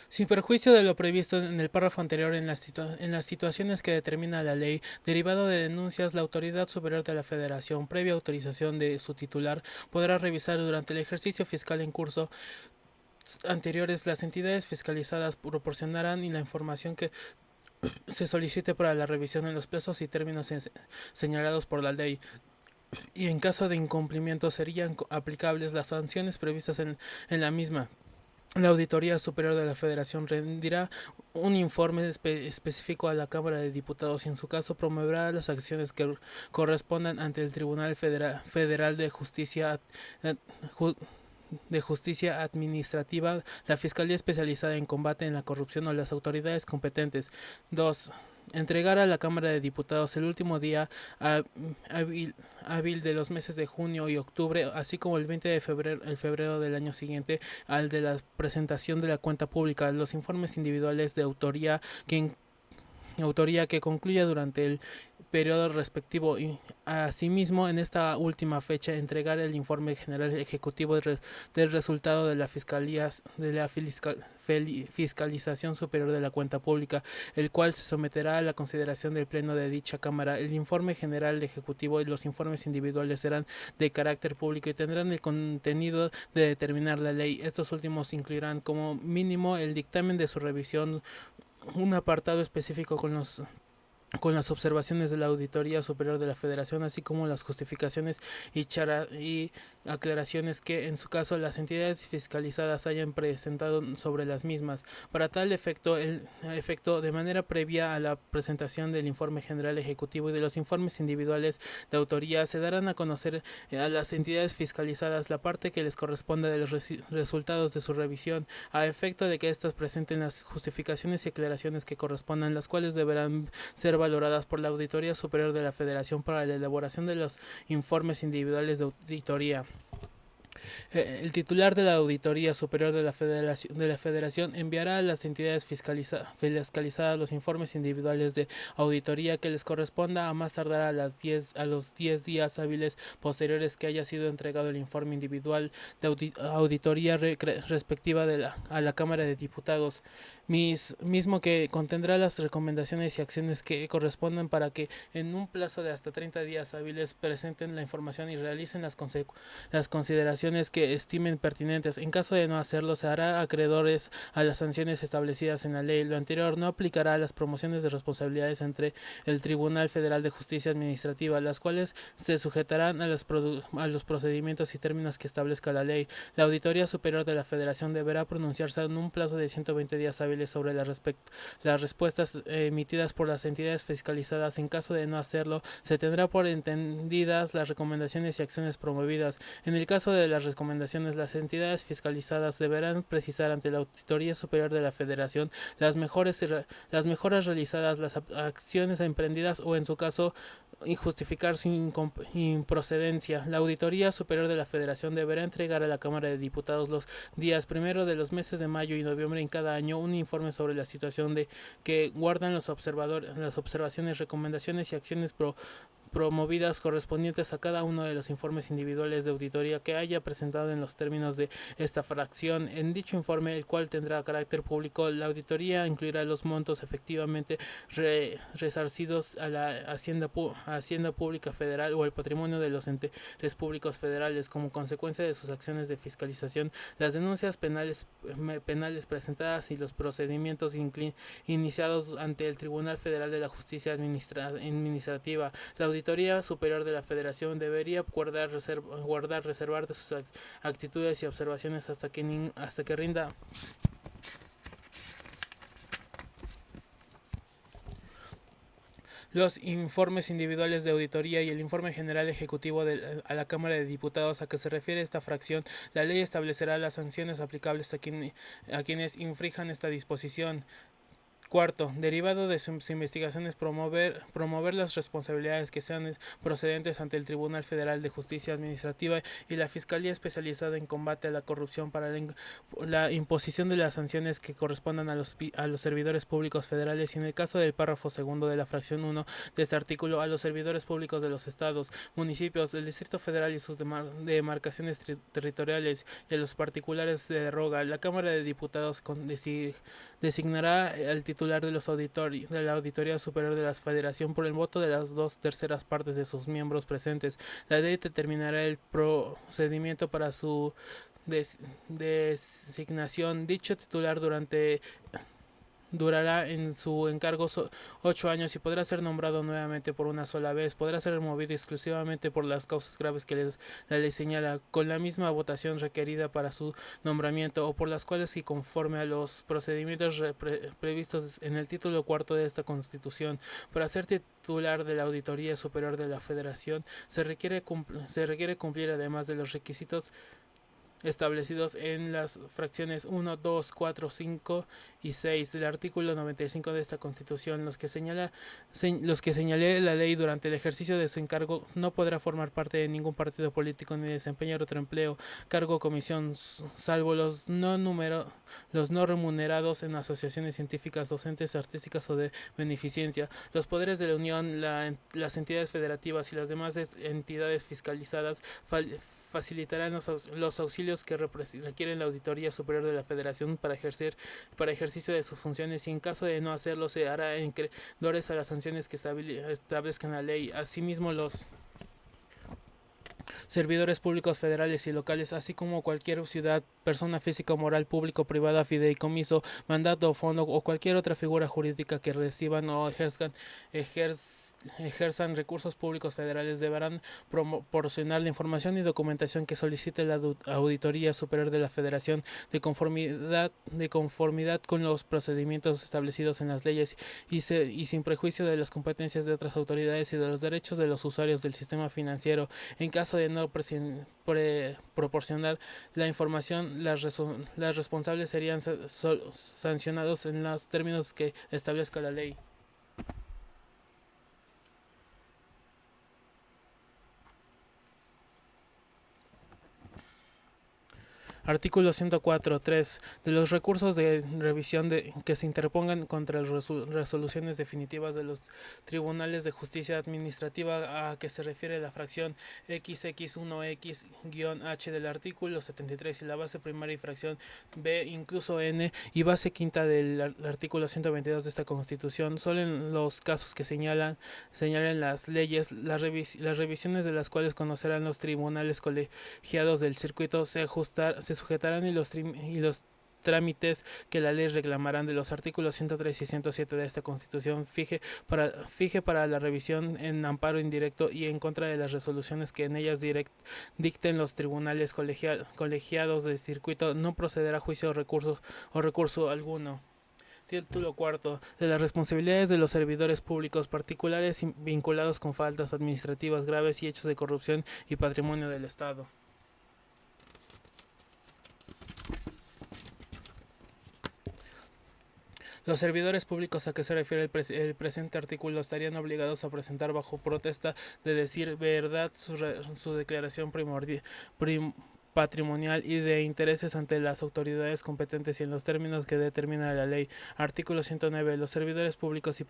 Sin perjuicio de lo previsto en el párrafo anterior en las situaciones que determina la ley, derivado de denuncias, la Autoridad Superior de la Federación, previa autorización de su titular, podrá revisar durante el ejercicio fiscal en curso anteriores las entidades fiscalizadas proporcionarán y la información que se solicite para la revisión en los plazos y términos señalados por la ley, y en caso de incumplimiento serían aplicables las sanciones previstas en la misma. La Auditoría Superior de la Federación rendirá un informe específico a la Cámara de Diputados y en su caso promoverá las acciones que correspondan ante el Tribunal Federal eh, de Justicia Administrativa, la Fiscalía Especializada en Combate en la Corrupción o las autoridades competentes. 2. Entregar a la Cámara de Diputados el último día hábil, hábil de los meses de junio y octubre, así como el 20 de febrero del año siguiente al de la presentación de la cuenta pública, los informes individuales de autoría que concluya durante el periodo respectivo y asimismo en esta última fecha entregar el informe general ejecutivo del resultado de la fiscalización superior de la cuenta pública, el cual se someterá a la consideración del pleno de dicha cámara. El informe general ejecutivo y los informes individuales serán de carácter público y tendrán el contenido de determinar la ley. Estos últimos incluirán como mínimo el dictamen de su revisión, un apartado específico con las observaciones de la Auditoría Superior de la Federación, así como las justificaciones y aclaraciones que, en su caso, las entidades fiscalizadas hayan presentado sobre las mismas. Para tal efecto, de manera previa a la presentación del informe general ejecutivo y de los informes individuales de autoría, se darán a conocer a las entidades fiscalizadas la parte que les corresponde de los resultados de su revisión, a efecto de que éstas presenten las justificaciones y aclaraciones que correspondan, las cuales deberán ser valoradas por la Auditoría Superior de la Federación para la elaboración de los informes individuales de auditoría. El titular de la Auditoría Superior de la Federación enviará a las entidades fiscalizadas los informes individuales de auditoría que les corresponda a más tardar a los 10 días hábiles posteriores que haya sido entregado el informe individual de auditoría respectiva a la Cámara de Diputados, mismo que contendrá las recomendaciones y acciones que correspondan para que en un plazo de hasta 30 días hábiles presenten la información y realicen las consideraciones que estimen pertinentes. En caso de no hacerlo, se hará acreedores a las sanciones establecidas en la ley. Lo anterior no aplicará a las promociones de responsabilidades entre el Tribunal Federal de Justicia Administrativa, las cuales se sujetarán a los procedimientos y términos que establezca la ley. La Auditoría Superior de la Federación deberá pronunciarse en un plazo de 120 días hábiles sobre las respuestas emitidas por las entidades fiscalizadas. En caso de no hacerlo, se tendrá por entendidas las recomendaciones y acciones promovidas. En el caso de las recomendaciones, las entidades fiscalizadas deberán precisar ante la Auditoría Superior de la Federación las mejoras realizadas, las acciones emprendidas o, en su caso, y justificar su improcedencia. La Auditoría Superior de la Federación deberá entregar a la Cámara de Diputados los días primero de los meses de mayo y noviembre en cada año un informe sobre la situación de que guardan las observaciones, recomendaciones y acciones promovidas correspondientes a cada uno de los informes individuales de auditoría que haya presentado en los términos de esta fracción. En dicho informe, el cual tendrá carácter público, la auditoría incluirá los montos efectivamente resarcidos a la Hacienda Pública Federal o el patrimonio de los entes públicos federales como consecuencia de sus acciones de fiscalización, las denuncias penales presentadas y los procedimientos iniciados ante el Tribunal Federal de la Justicia Administrativa. La Auditoría Superior de la Federación debería reservar de sus actitudes y observaciones hasta que rinda los informes individuales de auditoría y el informe general ejecutivo a la Cámara de Diputados a que se refiere esta fracción. La ley establecerá las sanciones aplicables a quienes infrijan esta disposición. Cuarto, derivado de sus investigaciones, promover las responsabilidades que sean procedentes ante el Tribunal Federal de Justicia Administrativa y la Fiscalía Especializada en Combate a la Corrupción para la imposición de las sanciones que correspondan a los servidores públicos federales y, en el caso del párrafo segundo de la fracción 1 de este artículo, a los servidores públicos de los estados, municipios, del Distrito Federal y sus demarcaciones territoriales, y a los particulares de deroga. La Cámara de Diputados designará al titular de la Auditoría Superior de la Federación por el voto de las 2/3 partes de sus miembros presentes. La ley determinará el procedimiento para su designación. Dicho titular durará en su encargo 8 años y podrá ser nombrado nuevamente por una sola vez. Podrá ser removido exclusivamente por las causas graves que la ley señala, con la misma votación requerida para su nombramiento, o por las cuales, y conforme a los procedimientos previstos en el título cuarto de esta Constitución. Para ser titular de la Auditoría Superior de la Federación se requiere cumplir, además de los requisitos establecidos en las fracciones 1, 2, 4, 5 y 6 del artículo 95 de esta Constitución, los que señalé la ley. Durante el ejercicio de su encargo no podrá formar parte de ningún partido político ni desempeñar otro empleo, cargo o comisión, salvo los no remunerados en asociaciones científicas, docentes, artísticas o de beneficencia. Los poderes de la Unión, las entidades federativas y las demás entidades fiscalizadas facilitarán los auxilios que requieren la Auditoría Superior de la Federación para ejercicio de sus funciones, y en caso de no hacerlo se hará acreedores a las sanciones que establezcan la ley. Asimismo, los servidores públicos federales y locales, así como cualquier ciudad, persona física o moral, público o privada, fideicomiso, mandato o fondo o cualquier otra figura jurídica que reciban o ejerzan recursos públicos federales, deberán proporcionar la información y documentación que solicite la Auditoría Superior de la Federación, de conformidad con los procedimientos establecidos en las leyes y sin prejuicio de las competencias de otras autoridades y de los derechos de los usuarios del sistema financiero. En caso de no proporcionar la información, las responsables serían sancionados en los términos que establezca la ley. Artículo 104.3. De los recursos de revisión que se interpongan contra las resoluciones definitivas de los tribunales de justicia administrativa a que se refiere la fracción XX1X-H del artículo 73 y la base primaria y fracción B, incluso N, y base quinta del artículo 122 de esta Constitución, solo en los casos que señalen las leyes, las revisiones de las cuales conocerán los tribunales colegiados del circuito se sujetarán y los trámites que la ley reclamarán de los artículos 103 y 107 de esta Constitución fije para la revisión en amparo indirecto y en contra de las resoluciones que en ellas dicten los tribunales colegiados del circuito. No procederá a juicio o recurso alguno. Título cuarto. De las responsabilidades de los servidores públicos particulares vinculados con faltas administrativas graves y hechos de corrupción y patrimonio del Estado. Los servidores públicos a que se refiere el presente artículo estarían obligados a presentar bajo protesta de decir verdad su declaración patrimonial y de intereses ante las autoridades competentes y en los términos que determina la ley. Artículo 109. Los servidores públicos y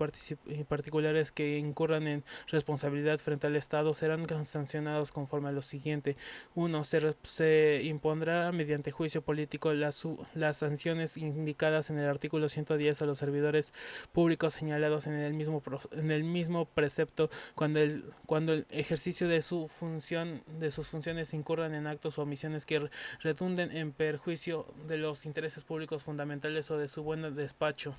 particulares que incurran en responsabilidad frente al Estado serán sancionados conforme a lo siguiente. 1. Se impondrá mediante juicio político las sanciones indicadas en el artículo 110 a los servidores públicos señalados en el mismo precepto cuando el ejercicio de sus funciones incurran en actos o omisiones que redunden en perjuicio de los intereses públicos fundamentales o de su buen despacho.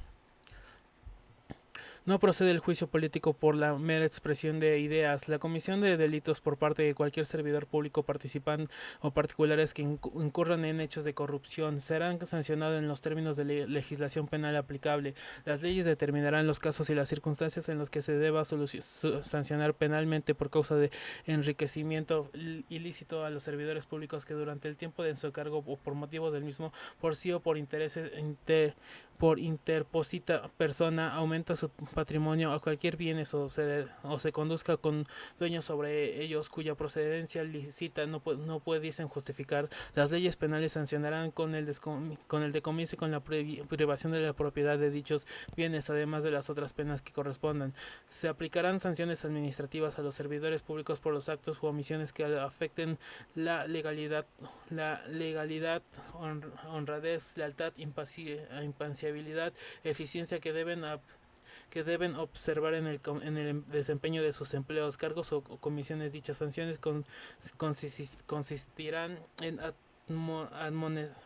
No procede el juicio político por la mera expresión de ideas. La comisión de delitos por parte de cualquier servidor público participante o particulares que incurran en hechos de corrupción serán sancionados en los términos de legislación penal aplicable. Las leyes determinarán los casos y las circunstancias en los que se deba sancionar penalmente por causa de enriquecimiento ilícito a los servidores públicos que durante el tiempo de su cargo o por motivo del mismo, por sí o por intereses por interposita persona aumenta su patrimonio a cualquier bienes o se conduzca con dueños sobre ellos cuya procedencia lícita no pudiesen justificar. Las leyes penales sancionarán con el decomiso y con la privación de la propiedad de dichos bienes, además de las otras penas que correspondan. Se aplicarán sanciones administrativas a los servidores públicos por los actos u omisiones que afecten la legalidad, honradez, lealtad, imparcialidad, eficiencia que deben observar en el desempeño de sus empleos, cargos o comisiones. Dichas sanciones consistirán en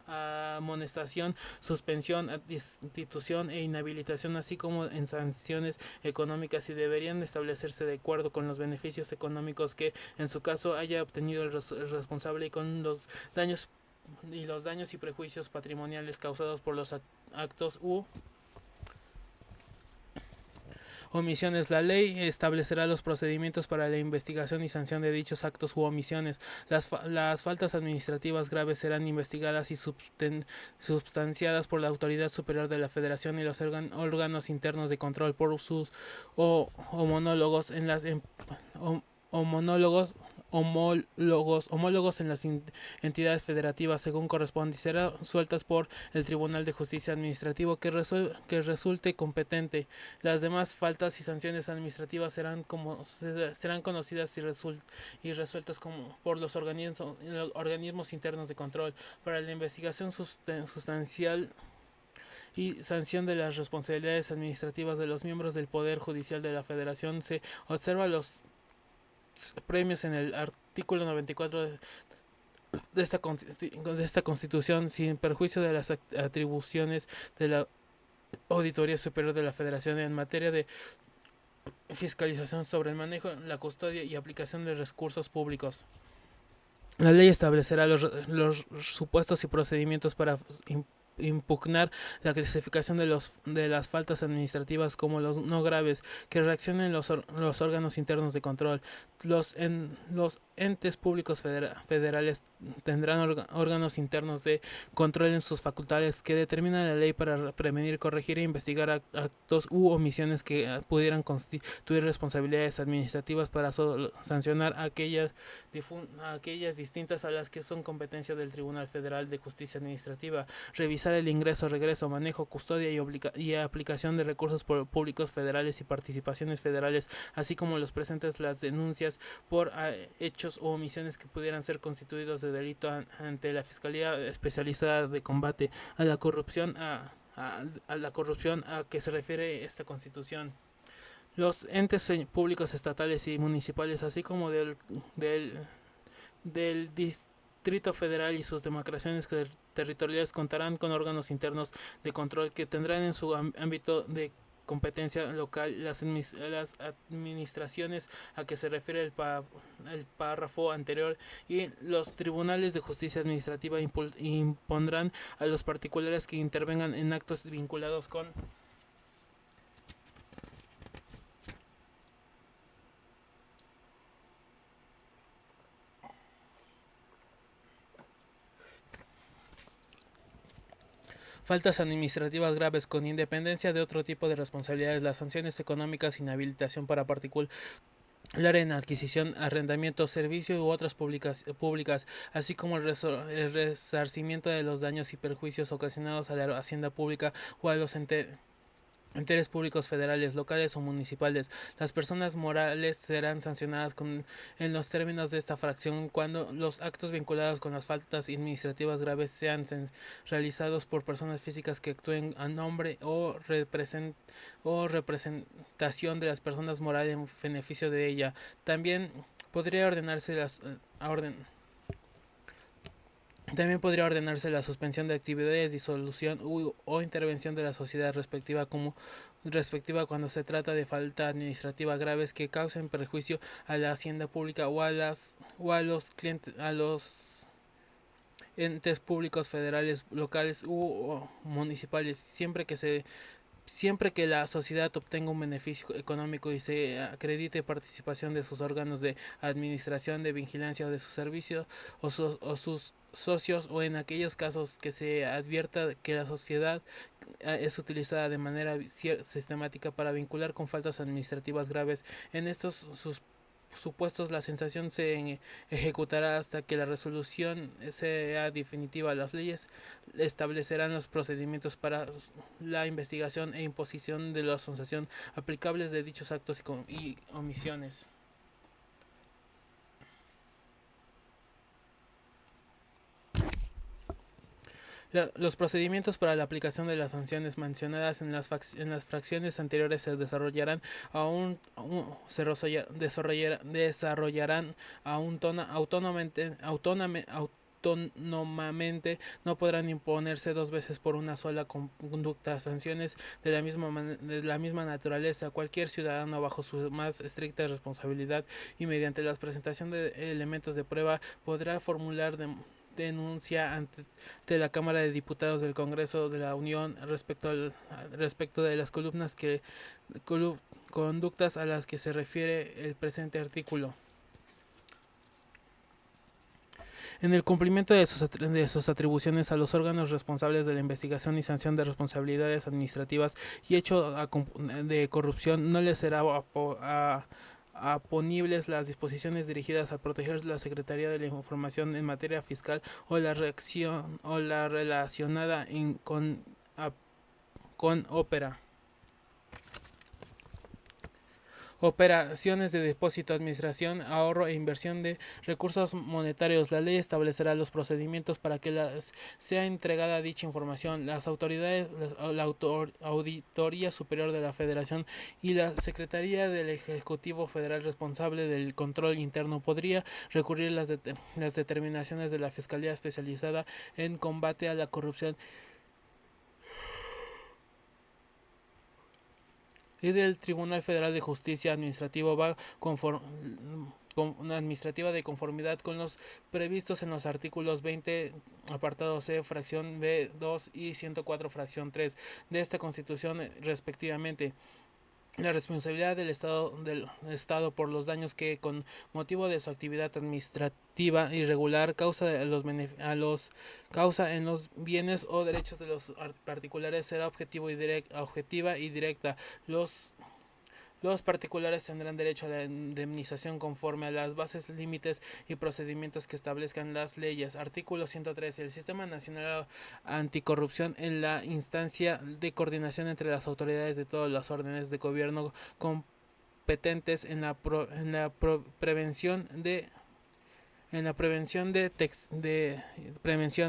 amonestación, suspensión, destitución e inhabilitación, así como en sanciones económicas, y deberían establecerse de acuerdo con los beneficios económicos que en su caso haya obtenido el responsable y con los daños y prejuicios patrimoniales causados por los actos u omisiones. La ley establecerá los procedimientos para la investigación y sanción de dichos actos u omisiones. Las faltas administrativas graves serán investigadas y substanciadas por la Autoridad Superior de la Federación y los órganos internos de control por sus homólogos en las homólogos en las entidades federativas según corresponde, y serán sueltas por el Tribunal de Justicia Administrativo que resulte competente. Las demás faltas y sanciones administrativas serán conocidas y resueltas por los organismos internos de control. Para la investigación sustancial y sanción de las responsabilidades administrativas de los miembros del Poder Judicial de la Federación, se observa los premios en el artículo 94 de esta Constitución, sin perjuicio de las atribuciones de la Auditoría Superior de la Federación en materia de fiscalización sobre el manejo, la custodia y aplicación de recursos públicos. La ley establecerá los supuestos y procedimientos para impugnar la clasificación de las faltas administrativas como los no graves, que reaccionen los órganos internos de control. Los entes públicos federales tendrán órganos internos de control en sus facultades que determinan la ley para prevenir, corregir e investigar actos u omisiones que pudieran constituir responsabilidades administrativas, para sancionar aquellas distintas a las que son competencia del Tribunal Federal de Justicia Administrativa, revisar el ingreso, regreso, manejo, custodia y aplicación de recursos públicos federales y participaciones federales, así como los presentes las denuncias por hechos o omisiones que pudieran ser constituidos de delito ante la Fiscalía Especializada de Combate a la Corrupción, a que se refiere esta Constitución. Los entes públicos estatales y municipales, así como del Distrito Federal y sus demarcaciones territoriales, contarán con órganos internos de control que tendrán en su ámbito de competencia local las administraciones a que se refiere el párrafo anterior, y los tribunales de justicia administrativa impondrán a los particulares que intervengan en actos vinculados con faltas administrativas graves, con independencia de otro tipo de responsabilidades. Las sanciones económicas, inhabilitación para particular en adquisición, arrendamiento, servicio u otras públicas, así como el resarcimiento de los daños y perjuicios ocasionados a la hacienda pública o a los entes públicos federales, locales o municipales. Las personas morales serán sancionadas en los términos de esta fracción cuando los actos vinculados con las faltas administrativas graves sean realizados por personas físicas que actúen a nombre o representación de las personas morales en beneficio de ella. También podría ordenarse También podría ordenarse la suspensión de actividades, disolución o intervención de la sociedad respectiva cuando se trata de falta administrativa graves que causen perjuicio a la hacienda pública o a los clientes, a los entes públicos federales, locales o municipales, siempre que la sociedad obtenga un beneficio económico y se acredite participación de sus órganos de administración, de vigilancia o de sus servicios o sus socios, o en aquellos casos que se advierta que la sociedad es utilizada de manera sistemática para vincular con faltas administrativas graves. En estos supuestos, la sanción se ejecutará hasta que la resolución sea definitiva. Las leyes establecerán los procedimientos para la investigación e imposición de la sanción aplicables de dichos actos y omisiones. Los procedimientos para la aplicación de las sanciones mencionadas en las fracciones anteriores se desarrollarán desarrollarán autónomamente, no podrán imponerse dos veces por una sola conducta. Sanciones de la misma naturaleza. Cualquier ciudadano, bajo su más estricta responsabilidad y mediante la presentación de elementos de prueba, podrá formular denuncia ante la Cámara de Diputados del Congreso de la Unión respecto de las conductas a las que se refiere el presente artículo. En el cumplimiento de sus atribuciones a los órganos responsables de la investigación y sanción de responsabilidades administrativas y hecho de corrupción, no les será aponibles las disposiciones dirigidas a proteger la Secretaría de la Información en materia fiscal o la relacionada con operaciones de depósito, administración, ahorro e inversión de recursos monetarios. La ley establecerá los procedimientos para que sea entregada dicha información. Las autoridades, la Auditoría Superior de la Federación y la Secretaría del Ejecutivo Federal responsable del control interno podría recurrir las determinaciones de la Fiscalía Especializada en Combate a la Corrupción y del Tribunal Federal de Justicia Administrativa administrativa de conformidad con los previstos en los artículos 20 apartado C fracción B2 y 104 fracción 3 de esta Constitución respectivamente. La responsabilidad del Estado por los daños que con motivo de su actividad administrativa irregular causa en los bienes o derechos de los particulares será objetiva y directa. Los particulares tendrán derecho a la indemnización conforme a las bases, límites y procedimientos que establezcan las leyes. Artículo 113. El Sistema Nacional Anticorrupción en la instancia de coordinación entre las autoridades de todos los órdenes de gobierno competentes en la prevención,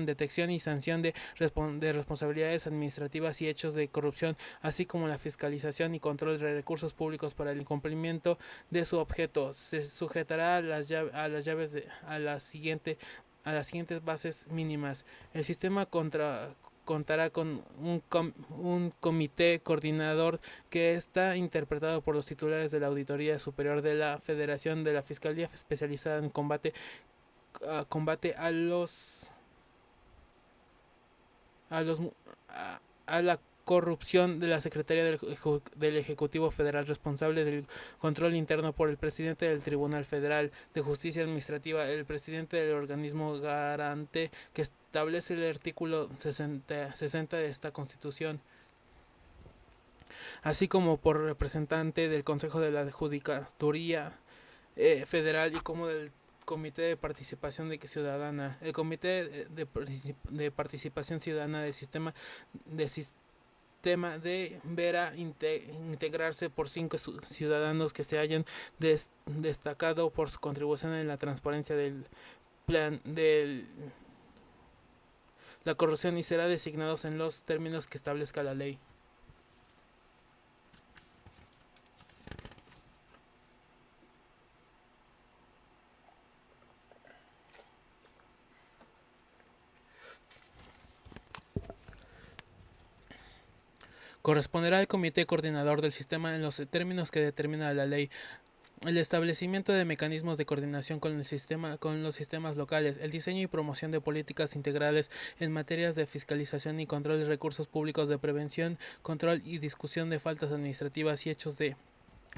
detección y sanción de responsabilidades administrativas y hechos de corrupción, así como la fiscalización y control de recursos públicos para el cumplimiento de su objeto. Se sujetará a las siguientes bases mínimas. El sistema contará con un comité coordinador que está interpretado por los titulares de la Auditoría Superior de la Federación, de la Fiscalía Especializada en Combate a la corrupción, de la Secretaría del Ejecutivo Federal responsable del control interno por el presidente del Tribunal Federal de Justicia Administrativa, el presidente del organismo garante que establece el artículo 60 de esta Constitución, así como por representante del Consejo de la Judicatura Federal y como del Comité de Participación Ciudadana. El Comité de Participación Ciudadana deberá integrarse por 5 ciudadanos que se hayan destacado por su contribución en la transparencia del plan de la corrupción y será designados en los términos que establezca la ley. Corresponderá al comité coordinador del sistema en los términos que determina la ley el establecimiento de mecanismos de coordinación con los sistemas locales, el diseño y promoción de políticas integrales en materias de fiscalización y control de recursos públicos, de prevención, control y discusión de faltas administrativas y hechos de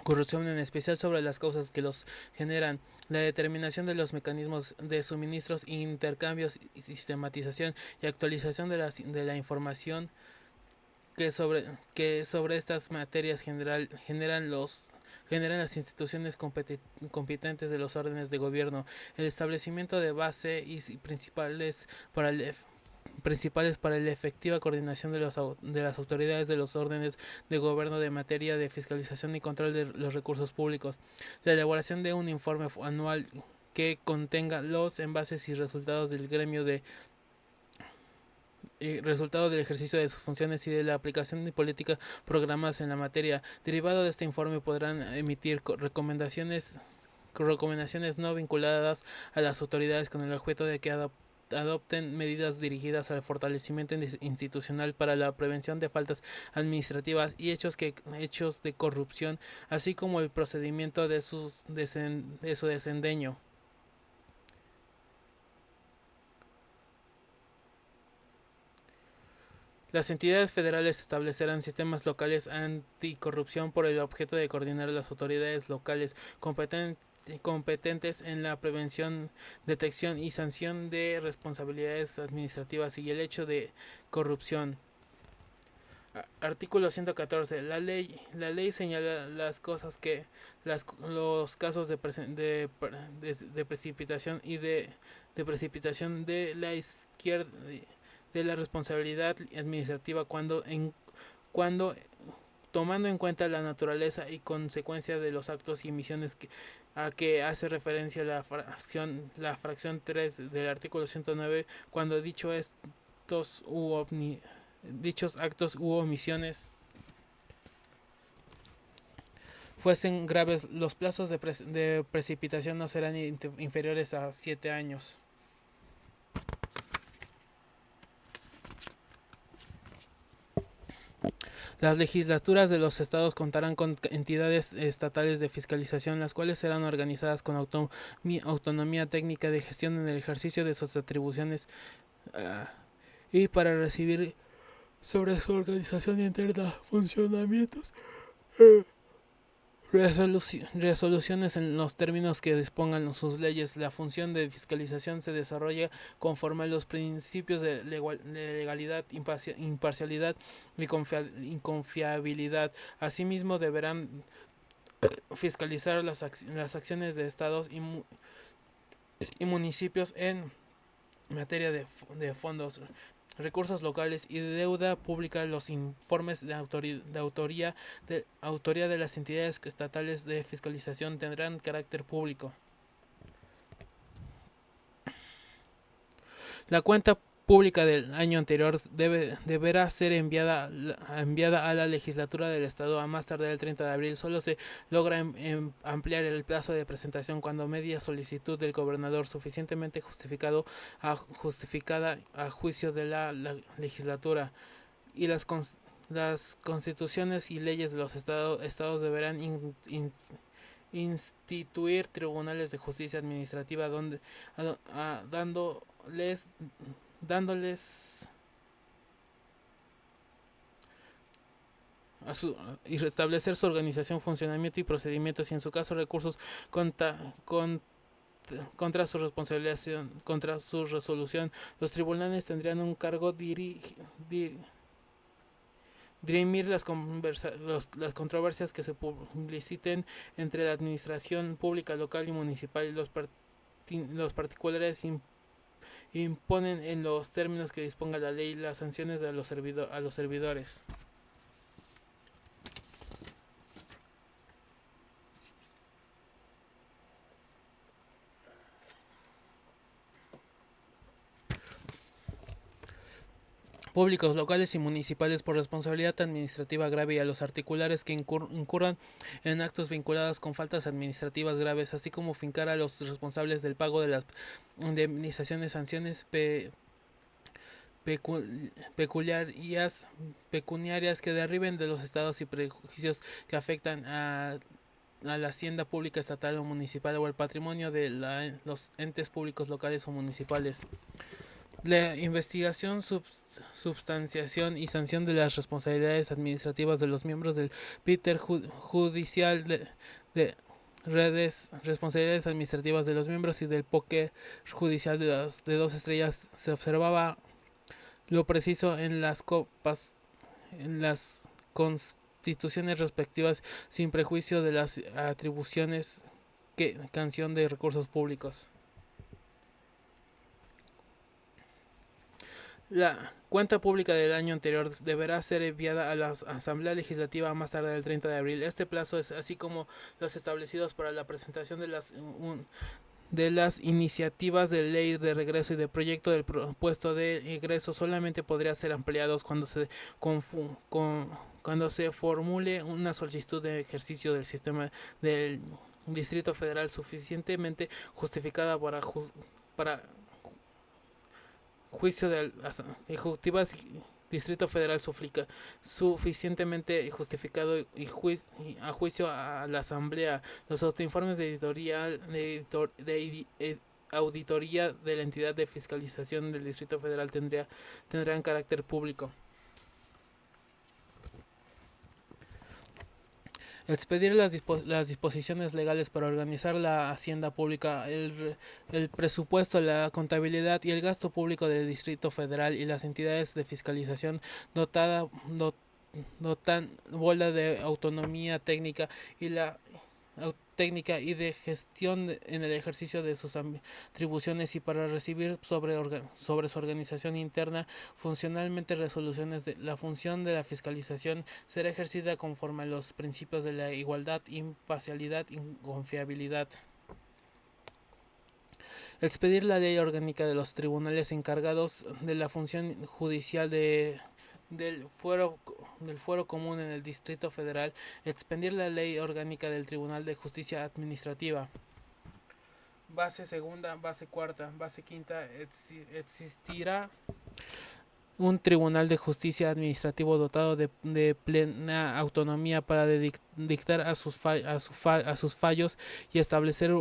corrupción, en especial sobre las causas que los generan, la determinación de los mecanismos de suministros, intercambios, sistematización y actualización de la información que sobre estas materias generan las instituciones competentes de los órdenes de gobierno, el establecimiento de base y principales para la efectiva coordinación de las autoridades de los órdenes de gobierno de materia de fiscalización y control de los recursos públicos, la elaboración de un informe anual que contenga los envases y resultados del gremio de resultado del ejercicio de sus funciones y de la aplicación de políticas programadas en la materia. Derivado de este informe podrán emitir recomendaciones no vinculadas a las autoridades con el objeto de que adopten medidas dirigidas al fortalecimiento institucional para la prevención de faltas administrativas y hechos de corrupción, así como el procedimiento de su desempeño. Las entidades federales establecerán sistemas locales anticorrupción por el objeto de coordinar las autoridades locales competentes en la prevención, detección y sanción de responsabilidades administrativas y el hecho de corrupción. Artículo 114. La ley señala las cosas que los casos de precipitación y de precipitación de la izquierda de la responsabilidad administrativa cuando tomando en cuenta la naturaleza y consecuencia de los actos y emisiones a que hace referencia la fracción 3 del artículo 109, cuando dichos actos u omisiones fuesen graves, los plazos de precipitación no serán inferiores a 7 años. Las legislaturas de los estados contarán con entidades estatales de fiscalización, las cuales serán organizadas con autonomía técnica de gestión en el ejercicio de sus atribuciones y para recibir sobre su organización interna, funcionamientos, resoluciones en los términos que dispongan sus leyes. La función de fiscalización se desarrolla conforme a los principios de legalidad, imparcialidad y confiabilidad. Asimismo, deberán fiscalizar las acciones de estados y municipios en materia de fondos, recursos locales y de deuda pública. Los informes de autoría de las entidades estatales de fiscalización tendrán carácter público. La cuenta pública del año anterior deberá ser enviada a la legislatura del estado a más tardar el 30 de abril. Solo se logra ampliar el plazo de presentación cuando media solicitud del gobernador suficientemente justificada a juicio de la legislatura, y las constituciones y leyes de los estados deberán instituir tribunales de justicia administrativa dándoles y restablecer su organización, funcionamiento y procedimientos, y en su caso recursos contra su resolución. Los tribunales tendrían un cargo dirimir las controversias que se publiciten entre la administración pública local y municipal, y los particulares imponen en los términos que disponga la ley las sanciones a los servidores. Públicos locales y municipales por responsabilidad administrativa grave, y a los particulares que incurran en actos vinculados con faltas administrativas graves, así como fincar a los responsables del pago de las indemnizaciones, sanciones pecuniarias que deriven de los estados y prejuicios que afectan a la hacienda pública estatal o municipal o el patrimonio de los entes públicos locales o municipales. La investigación, substanciación y sanción de las responsabilidades administrativas de los miembros del Peter Judicial de redes, responsabilidades administrativas de los miembros y del Poker Judicial de 2 estrellas se observaba lo preciso en las copas, en las constituciones respectivas, sin prejuicio de las atribuciones que canción de recursos públicos. La cuenta pública del año anterior deberá ser enviada a la Asamblea Legislativa a más tardar el 30 de abril. Este plazo es así como los establecidos para la presentación de las iniciativas de ley de regreso y de proyecto del propuesto de egreso solamente podría ser ampliados cuando se formule una solicitud de ejercicio del sistema del Distrito Federal suficientemente justificada para juicio de las ejecutivas Distrito Federal suficientemente justificado y a juicio a la Asamblea. Los autoinformes de auditoría de la entidad de fiscalización del Distrito Federal tendrán carácter público. Expedir las disposiciones legales para organizar la hacienda pública, el presupuesto, la contabilidad y el gasto público del Distrito Federal y las entidades de fiscalización dotan bola de autonomía técnica y de gestión en el ejercicio de sus atribuciones y para recibir sobre su organización interna funcionalmente resoluciones. La función de la fiscalización será ejercida conforme a los principios de la igualdad, imparcialidad y confiabilidad. Expedir la ley orgánica de los tribunales encargados de la función judicial del fuero común en el Distrito Federal, expedir la ley orgánica del Tribunal de Justicia Administrativa. Base segunda, base cuarta, base quinta, existirá un Tribunal de Justicia Administrativo dotado de plena autonomía para dictar a sus fallos y establecer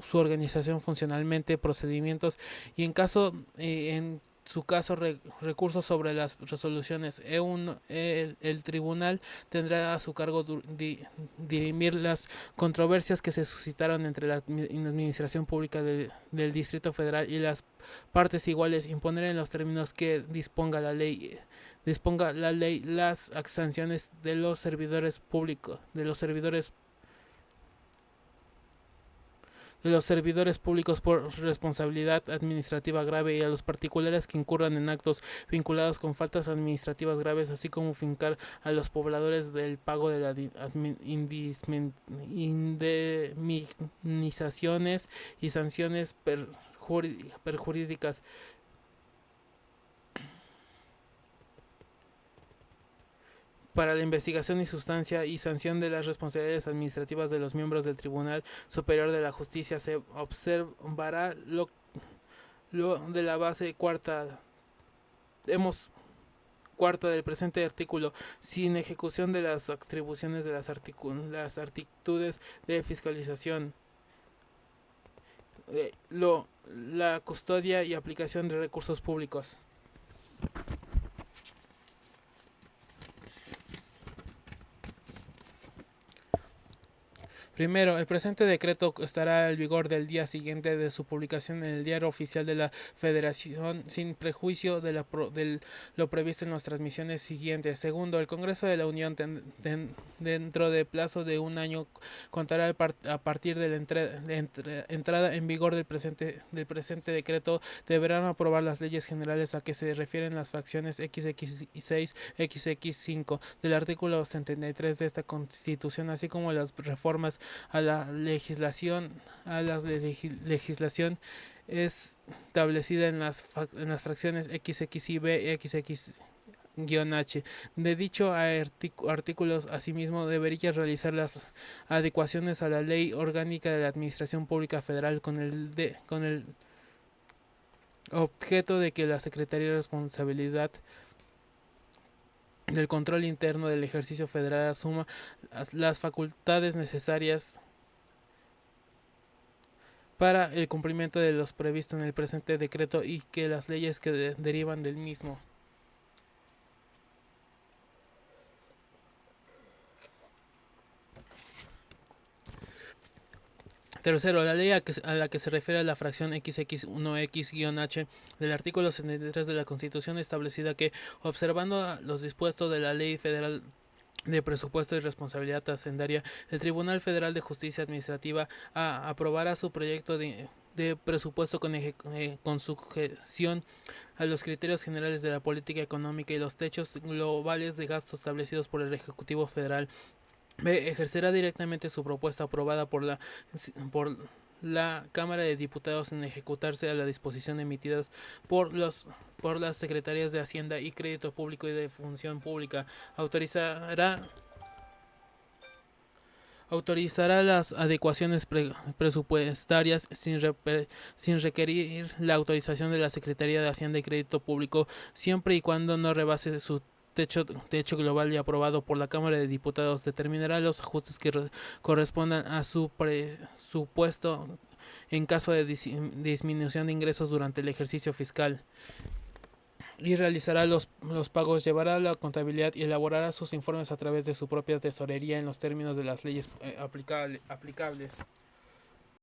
su organización funcionalmente, procedimientos y en su caso recursos sobre las resoluciones. El tribunal tendrá a su cargo dirimir las controversias que se suscitaron entre la administración pública del Distrito Federal y las partes iguales, imponer en los términos que disponga la ley las sanciones de los servidores públicos, por responsabilidad administrativa grave y a los particulares que incurran en actos vinculados con faltas administrativas graves, así como fincar a los pobladores del pago de las indemnizaciones y sanciones perjurídicas. Para la investigación y sustancia y sanción de las responsabilidades administrativas de los miembros del Tribunal Superior de la Justicia se observará lo de la base cuarta del presente artículo, sin ejecución de las atribuciones de las actitudes de fiscalización, la custodia y aplicación de recursos públicos. Primero, el presente decreto estará en vigor del día siguiente de su publicación en el Diario Oficial de la Federación, sin prejuicio de lo previsto en las transmisiones siguientes. Segundo, el Congreso de la Unión, dentro de plazo de un año, contará a partir de la entrada en vigor del presente decreto, deberán aprobar las leyes generales a que se refieren las fracciones XX6, XX5 del artículo 73 de esta Constitución, así como las reformas a la legislación establecida en las fracciones XX y B, XX-H de dicho artículos. Asimismo, debería realizar las adecuaciones a la Ley Orgánica de la Administración Pública Federal con el objeto de que la Secretaría de Responsabilidad del Control Interno del Ejercicio Federal asuma las facultades necesarias para el cumplimiento de los previstos en el presente decreto y que las leyes que derivan del mismo. Tercero, la ley a la que se refiere la fracción XX1X-H del artículo 63 de la Constitución establecida que, observando los dispuestos de la Ley Federal de Presupuesto y Responsabilidad Hacendaria, el Tribunal Federal de Justicia Administrativa aprobará su proyecto de presupuesto con sujeción a los criterios generales de la política económica y los techos globales de gasto establecidos por el Ejecutivo Federal. B. Ejercerá directamente su propuesta aprobada por la Cámara de Diputados en ejecutarse a la disposición emitidas por las Secretarías de Hacienda y Crédito Público y de Función Pública. Autorizará las adecuaciones presupuestarias sin requerir la autorización de la Secretaría de Hacienda y Crédito Público, siempre y cuando no rebase su techo global y aprobado por la Cámara de Diputados. Determinará los ajustes que correspondan a su presupuesto en caso de disminución de ingresos durante el ejercicio fiscal, y realizará los pagos, llevará la contabilidad y elaborará sus informes a través de su propia tesorería en los términos de las leyes aplicables.